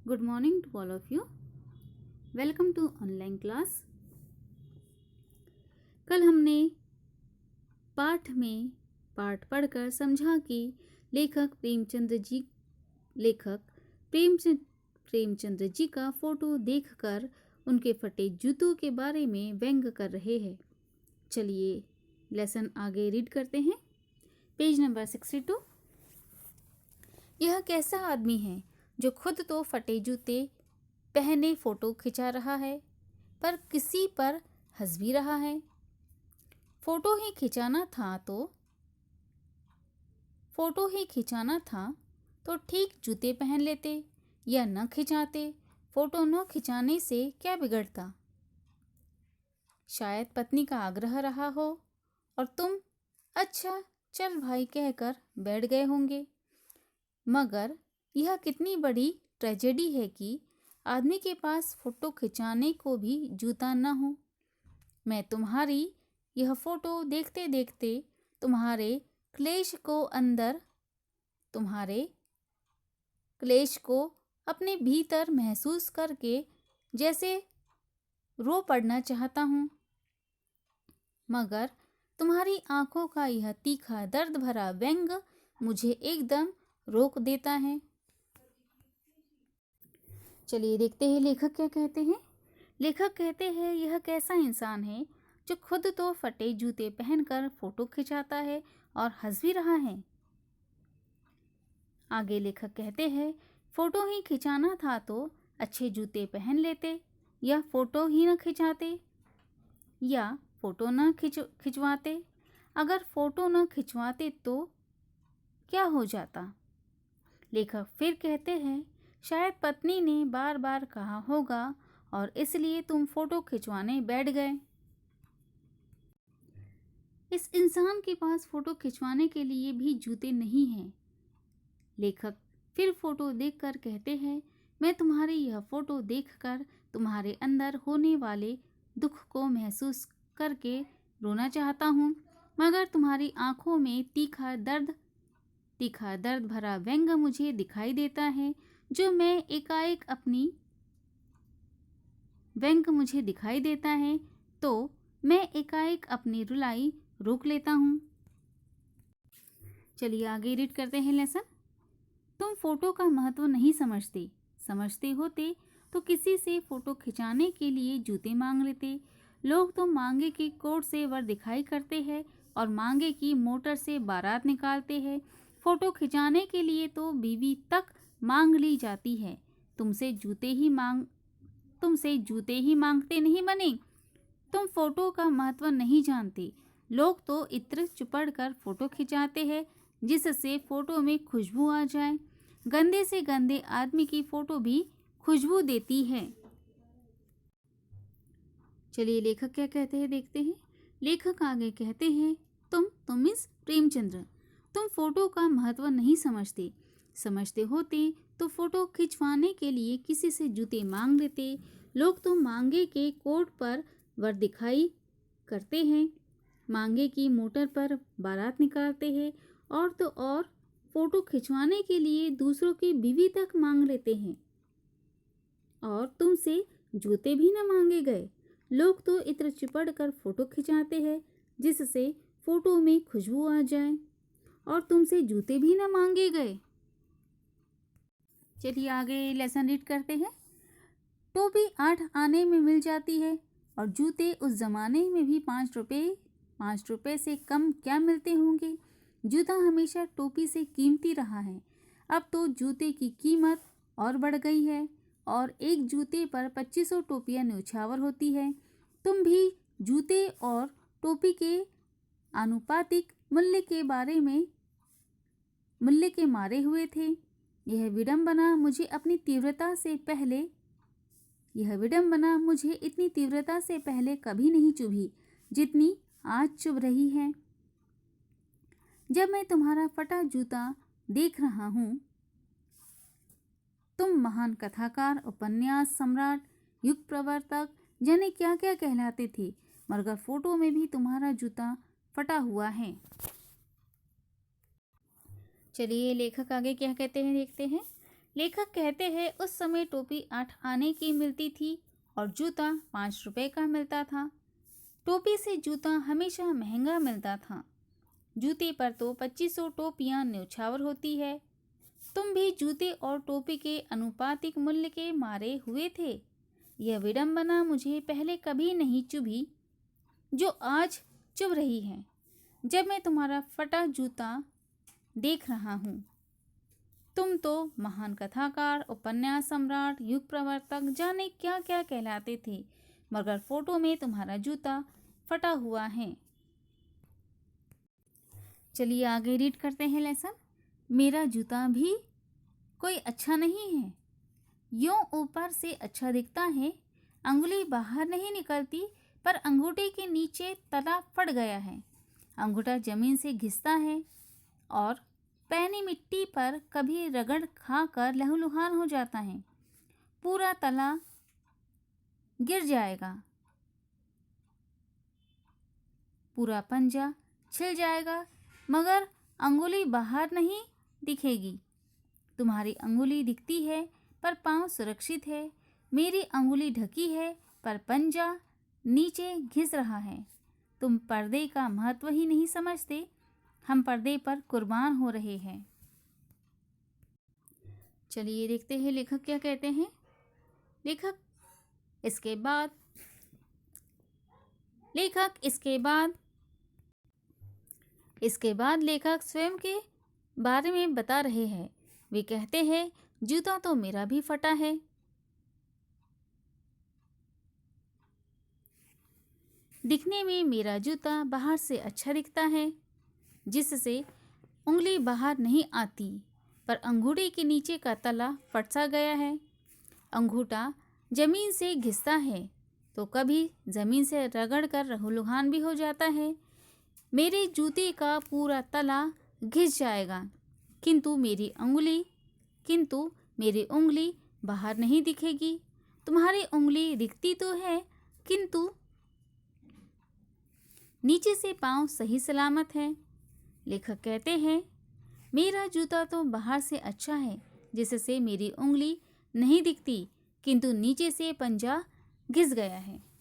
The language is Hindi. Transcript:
Good morning to all of you. Welcome to online class. कल हमने पाठ पढ़कर समझा कि लेखक प्रेमचंद्र जी का फोटो देखकर उनके फटे जूतों के बारे में व्यंग कर रहे हैं। चलिए लेसन आगे रीड करते हैं। Page number 62। यह कैसा आदमी है जो खुद तो फटे जूते पहने फोटो खिंचा रहा है पर किसी पर हंस भी रहा है। फोटो ही खिंचाना था तो ठीक जूते पहन लेते या न खिंचाते। फोटो न खिंचाने से क्या बिगड़ता। शायद पत्नी का आग्रह रहा हो और तुम अच्छा चल भाई कहकर बैठ गए होंगे। मगर यह कितनी बड़ी ट्रेजेडी है कि आदमी के पास फोटो खिंचाने को भी जूता न हो। मैं तुम्हारी यह फोटो देखते देखते तुम्हारे क्लेश को अपने भीतर महसूस करके जैसे रो पड़ना चाहता हूँ। मगर तुम्हारी आंखों का यह तीखा दर्द भरा व्यंग मुझे एकदम रोक देता है। चलिए देखते हैं लेखक क्या कहते हैं। लेखक कहते हैं यह कैसा इंसान है जो खुद तो फटे जूते पहनकर फोटो खिंचाता है और हंस भी रहा है। आगे लेखक कहते हैं फोटो ही खिंचाना था तो अच्छे जूते पहन लेते या फोटो ही न खिंचाते या फोटो न खिंचवाते। अगर फोटो न खिंचवाते तो क्या हो जाता। लेखक फिर कहते हैं शायद पत्नी ने बार बार कहा होगा और इसलिए तुम फोटो खिंचवाने बैठ गए। इस इंसान के पास फोटो खिंचवाने के लिए भी जूते नहीं हैं। लेखक फिर फोटो देखकर कहते हैं मैं तुम्हारी यह फोटो देखकर तुम्हारे अंदर होने वाले दुख को महसूस करके रोना चाहता हूँ। मगर तुम्हारी आंखों में तीखा दर्द भरा व्यंग मुझे दिखाई देता है जो मैं एकाएक अपनी रुलाई रोक लेता हूँ। चलिए आगे रीड करते हैं लेसन। तुम फोटो का महत्व नहीं समझते होते तो किसी से फोटो खिंचाने के लिए जूते मांग लेते। लोग तो मांगे की कोट से वर दिखाई करते हैं और मांगे की मोटर से बारात निकालते हैं। फोटो खिंचाने के लिए तो बीवी तक मांग ली जाती है। तुमसे जूते ही मांगते नहीं बने। तुम फोटो का महत्व नहीं जानते। लोग तो इत्र चुपड़ कर फोटो खिंचाते हैं जिससे फोटो में खुशबू आ जाए। गंदे से गंदे आदमी की फोटो भी खुशबू देती है। चलिए लेखक क्या कहते हैं देखते हैं। लेखक आगे कहते हैं तुम मिस प्रेमचंद्र तुम फोटो का महत्व नहीं समझते होते तो फोटो खिंचवाने के लिए किसी से जूते मांग लेते। लोग तो मांगे के कोट पर वर दिखाई करते हैं, मांगे की मोटर पर बारात निकालते हैं और तो और फोटो खिंचवाने के लिए दूसरों की बीवी तक मांग लेते हैं और तुमसे जूते भी न मांगे गए। लोग तो इत्र चिपड़ कर फोटो खिंचाते हैं जिससे फोटो में खुशबू आ जाए और तुमसे जूते भी न मांगे गए। चलिए आगे लेसन रीड करते हैं। टोपी 8 आने में मिल जाती है और जूते उस जमाने में भी 5 रुपए से कम क्या मिलते होंगे। जूता हमेशा टोपी से कीमती रहा है। अब तो जूते की कीमत और बढ़ गई है और एक जूते पर 2500 टोपियां न्यौछावर होती है। तुम भी जूते और टोपी के आनुपातिक मूल्य के मारे हुए थे। यह विडंबना मुझे इतनी तीव्रता से पहले कभी नहीं चुभी जितनी आज चुभ रही है। जब मैं तुम्हारा फटा जूता देख रहा हूँ। तुम महान कथाकार, उपन्यास सम्राट, युग प्रवर्तक जाने क्या क्या कहलाते थे, मगर फोटो में भी तुम्हारा जूता फटा हुआ है। चलिए लेखक आगे क्या कहते हैं देखते हैं। लेखक कहते हैं उस समय टोपी 8 आने की मिलती थी और जूता 5 रुपए का मिलता था। टोपी से जूता हमेशा महंगा मिलता था। जूते पर तो 2500 टोपियाँ न्यौछावर होती है। तुम भी जूते और टोपी के अनुपातिक मूल्य के मारे हुए थे। यह विडंबना मुझे पहले कभी नहीं चुभी जो आज चुभ रही है जब मैं तुम्हारा फटा जूता देख रहा हूँ। तुम तो महान कथाकार, उपन्यास सम्राट, युग प्रवर्तक, जाने क्या क्या कहलाते थे, मगर फोटो में तुम्हारा जूता फटा हुआ है। चलिए आगे रीड करते हैं लेसन। मेरा जूता भी कोई अच्छा नहीं है, यूं ऊपर से अच्छा दिखता है, अंगुली बाहर नहीं निकलती, पर अंगूठे के नीचे तला फट गया है। अंगूठा जमीन से घिसता है और पैनी मिट्टी पर कभी रगड़ खा कर लहूलुहान हो जाता है। पूरा तला गिर जाएगा, पूरा पंजा छिल जाएगा, मगर अंगुली बाहर नहीं दिखेगी। तुम्हारी अंगुली दिखती है पर पाँव सुरक्षित है। मेरी अंगुली ढकी है पर पंजा नीचे घिस रहा है। तुम पर्दे का महत्व ही नहीं समझते। हम पर्दे पर कुर्बान हो रहे हैं। चलिए देखते हैं लेखक क्या कहते हैं। लेखक इसके बाद लेखक स्वयं के बारे में बता रहे हैं। वे कहते हैं जूता तो मेरा भी फटा है। दिखने में मेरा जूता बाहर से अच्छा दिखता है, जिससे उंगली बाहर नहीं आती, पर अंगूठे के नीचे का तला फट सा गया है। अंगूठा जमीन से घिसता है तो कभी जमीन से रगड़ कर लहूलुहान भी हो जाता है। मेरे जूते का पूरा तला घिस जाएगा, किंतु मेरी उंगली बाहर नहीं दिखेगी। तुम्हारी उंगली दिखती तो है, किंतु नीचे से पाँव सही सलामत है। लेखक कहते हैं मेरा जूता तो बाहर से अच्छा है, जिससे मेरी उंगली नहीं दिखती, किंतु नीचे से पंजा घिस गया है।